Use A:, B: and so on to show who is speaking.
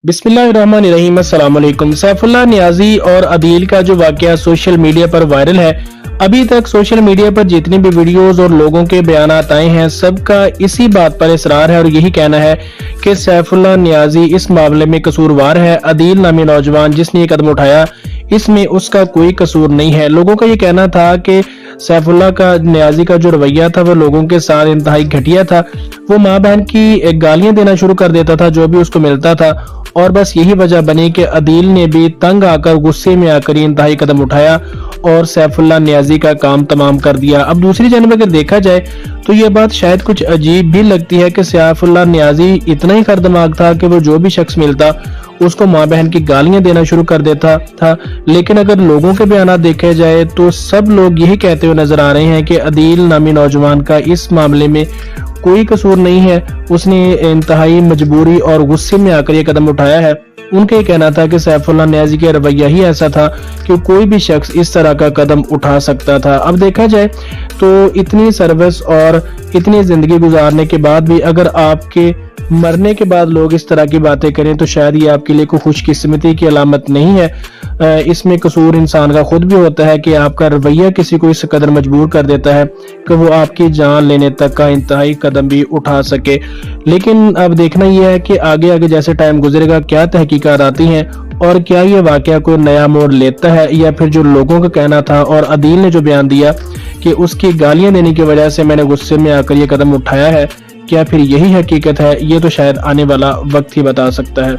A: बिस्मिल्लाहिर्रहमानिर्रहीम। अस्सलाम वालेकुम। सैफुल्लाह नियाज़ी और अदील का जो वाकया सोशल मीडिया पर वायरल है, अभी तक सोशल मीडिया पर जितनी भी वीडियोस और लोगों के बयानात आए हैं, सबका इसी बात पर इसरार है और यही कहना है कि सैफुल्लाह नियाज़ी इस मामले में कसूरवार है। अदील नामी नौजवान जिसने ये कदम उठाया, इसमें उसका कोई कसूर नहीं है। लोगों का ये कहना था कि सैफुल्लाह का नियाज़ी का जो रवैया था वो लोगों के साथ इंतहाई घटिया था। वो माँ बहन की गालियां देना शुरू कर देता था जो भी उसको मिलता था, और बस यही वजह बनी कि अदील ने भी तंग आकर गुस्से में आकर इंतहाई कदम उठाया और सैफुल्लाह नियाज़ी का काम तमाम कर दिया। अब दूसरी जानब अगर देखा जाए तो ये बात शायद कुछ अजीब भी लगती है कि सैफुल्लाह नियाज़ी इतना ही खर दिमाग था कि वो जो भी शख्स मिलता उसको माँ बहन की गालियां देना शुरू कर देता था। लेकिन अगर लोगों के बयान देखे जाए तो सब लोग यही कहते हुए नजर आ रहे हैं कि अदील नामी नौजवान का इस मामले में कोई कसूर नहीं है। उसने इंतहाई मजबूरी और गुस्से में आकर ये कदम उठाया है। उनका ये कहना था कि सैफुल्लाह नियाज़ी का रवैया ही ऐसा था कि कोई भी शख्स इस तरह का कदम उठा सकता था। अब देखा जाए तो इतनी सर्विस और इतनी जिंदगी गुजारने के बाद भी अगर आपके मरने के बाद लोग इस तरह की बातें करें तो शायद ये आपके लिए कोई खुशकिस्मती की अलामत नहीं है। इसमें कसूर इंसान का खुद भी होता है कि आपका रवैया किसी को इस कदर मजबूर कर देता है कि वो आपकी जान लेने तक का इंतहाई कदम भी उठा सके। लेकिन अब देखना यह है कि आगे आगे जैसे टाइम गुजरेगा क्या तहकीकात आती हैं और क्या ये वाकया कोई नया मोड़ लेता है, या फिर जो लोगों का कहना था और अदील ने जो बयान दिया कि उसकी गालियां देने की वजह से मैंने गुस्से में आकर ये कदम उठाया है, क्या फिर यही हकीकत है? ये तो शायद आने वाला वक्त ही बता सकता है।